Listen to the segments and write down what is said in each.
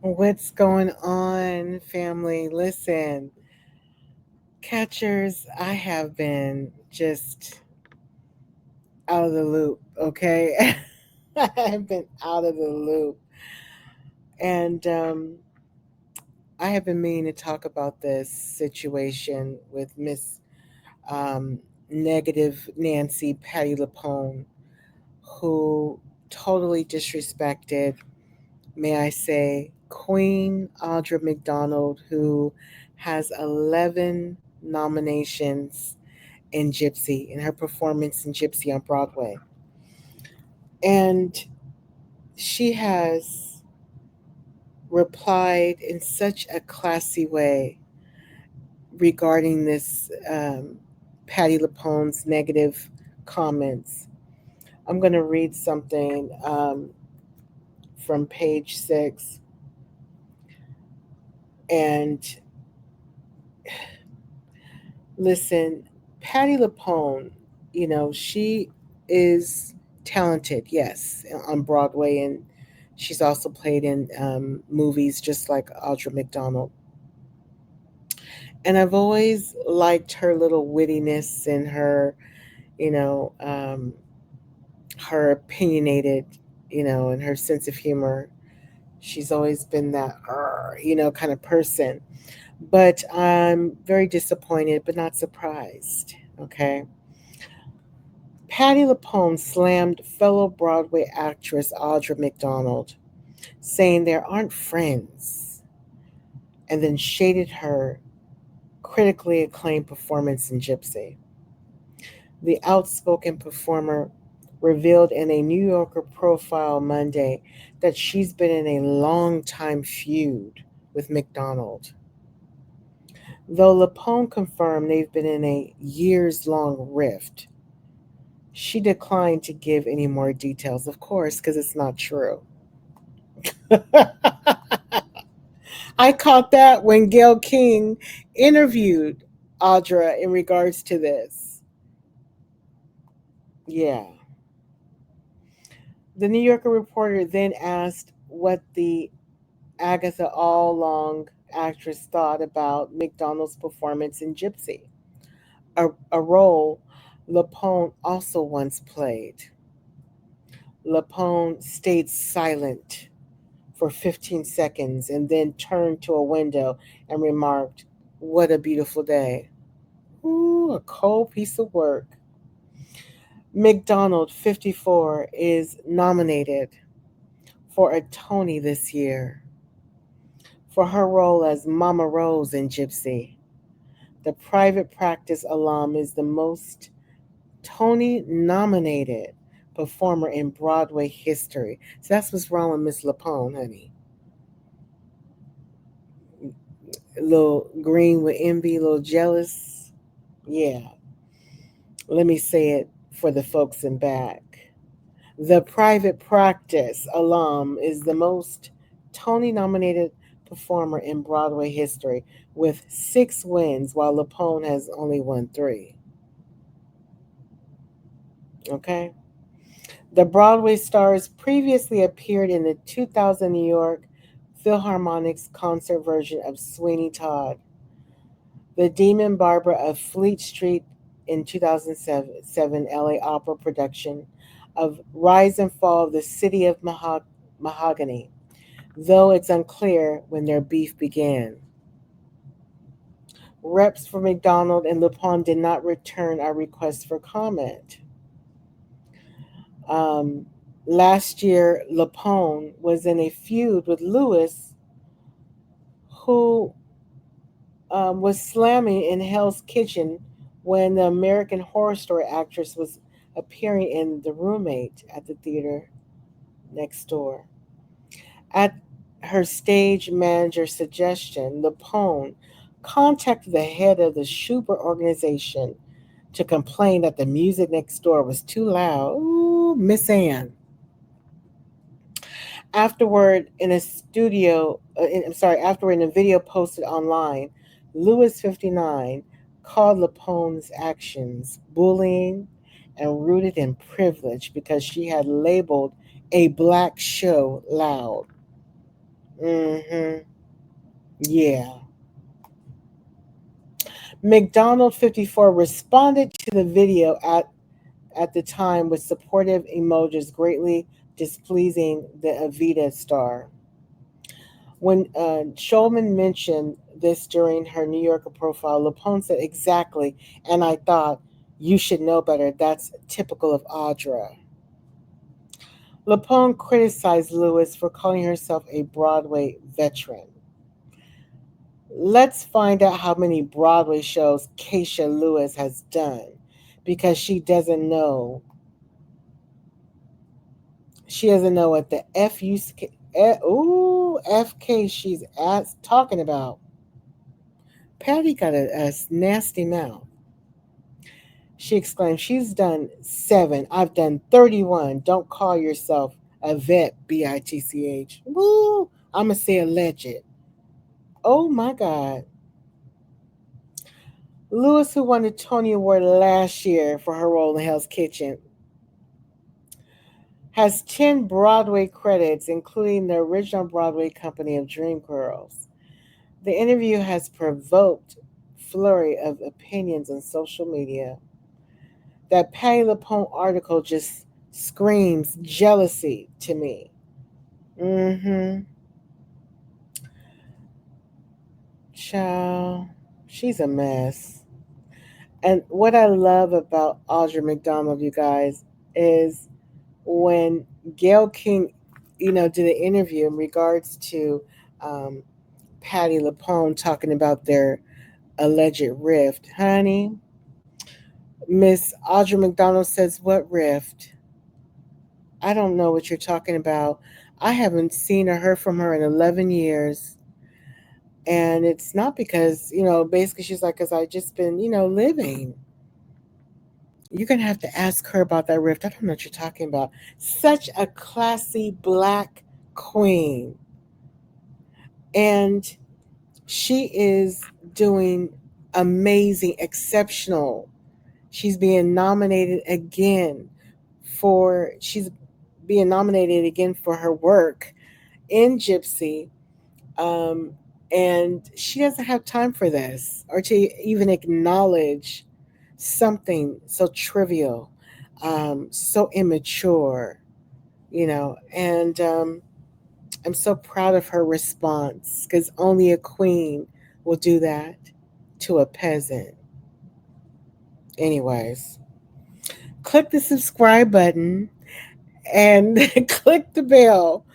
What's going on, family? Listen, catchers, I have been just out of the loop, okay? I have been out of the loop. And I have been meaning to talk about this situation with Miss um, Negative Nancy Patti LuPone, who totally disrespected, may I say, Queen Audra McDonald, who has 11 nominations in Gypsy, in her performance in Gypsy on Broadway. And she has replied in such a classy way regarding this Patti LuPone's negative comments. I'm going to read something from page 6. And listen, Patti LuPone, she is talented, yes, on Broadway, and she's also played in movies just like Audra McDonald. And I've always liked her little wittiness and you know, um, her opinionated, and her sense of humor. She's always been that, kind of person. But I'm very disappointed, but not surprised. Okay. Patti LuPone slammed fellow Broadway actress Audra McDonald, saying there aren't friends, and then shaded her critically acclaimed performance in Gypsy. The outspoken performer revealed in a New Yorker profile Monday that she's been in a long time feud with McDonald. Though LuPone confirmed they've been in a years long rift, she declined to give any more details, of course, because it's not true. I caught that when Gail King interviewed Audra in regards to this. Yeah. The New Yorker reporter then asked what the Agatha All-Long actress thought about McDonald's performance in Gypsy, a role LuPone also once played. LuPone stayed silent for 15 seconds and then turned to a window and remarked, "What a beautiful day." Ooh, a cold piece of work. McDonald, 54, is nominated for a Tony this year for her role as Mama Rose in Gypsy. The private practice alum is the most Tony nominated performer in Broadway history. So that's what's wrong with Miss LuPone, honey. A little green with envy, a little jealous. Yeah, let me say it for the folks in back. The private practice alum is the most Tony nominated performer in Broadway history with 6 wins, while LuPone has only won 3. Okay. The Broadway stars previously appeared in the 2000 New York Philharmonic's concert version of Sweeney Todd, the Demon Barber of Fleet Street in 2007 LA Opera production of Rise and Fall of the City of Mahogany, though it's unclear when their beef began. Reps for McDonald and LuPone did not return our request for comment. Um, Last year, LuPone was in a feud with Lewis, who was slamming in Hell's Kitchen when the American Horror Story actress was appearing in The Roommate at the theater next door. At her stage manager's suggestion, LuPone contacted the head of the Schubert organization to complain that the music next door was too loud. Ooh, Miss Ann. Afterward in a video posted online, Lewis 59 called LuPone's actions bullying and rooted in privilege because she had labeled a black show loud. Mm-hmm. Yeah. McDonald 54 responded to the video at the time with supportive emojis, greatly displeasing the Avita star. When Schulman mentioned this during her New Yorker profile, LuPone said, "Exactly, and I thought, you should know better. That's typical of Audra." LuPone criticized Lewis for calling herself a Broadway veteran. Let's find out how many Broadway shows Keisha Lewis has done, because she doesn't know. She doesn't know what the FK she's talking about. Patti got a nasty mouth. She exclaimed, "She's done 7. I've done 31. Don't call yourself a vet, bitch. Woo! I'm going to say alleged." Oh my God. Lewis, who won the Tony Award last year for her role in Hell's Kitchen, has 10 Broadway credits, including the original Broadway company of Dreamgirls. The interview has provoked flurry of opinions on social media. That Patti LuPone article just screams jealousy to me. Mm-hmm. Child, she's a mess. And what I love about Audra McDonald, you guys, is when Gail King, did an interview in regards to um, Patti LuPone talking about their alleged rift. Honey, Miss Audra McDonald says, "What rift? I don't know what you're talking about. I haven't seen or heard from her in 11 years." And it's not because, basically she's like, because I just been, living. You're going to have to ask her about that rift. I don't know what you're talking about. Such a classy black queen. And she is doing amazing, exceptional. She's being nominated again she's being nominated again for her work in Gypsy. Um, and she doesn't have time for this or to even acknowledge something so trivial, so immature, And I'm so proud of her response because only a queen will do that to a peasant. Anyways, click the subscribe button and click the bell.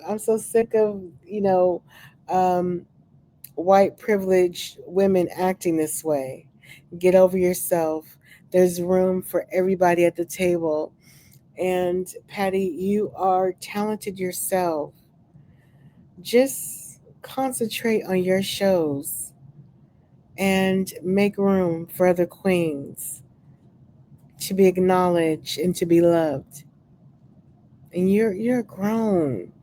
I'm so sick of, um, white privileged women acting this way. Get over yourself. There's room for everybody at the table. And Patti, you are talented yourself. Just concentrate on your shows and make room for other queens to be acknowledged and to be loved. And you're grown.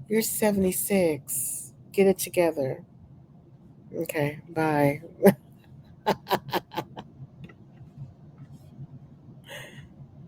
You're 76. Get it together. Okay, bye.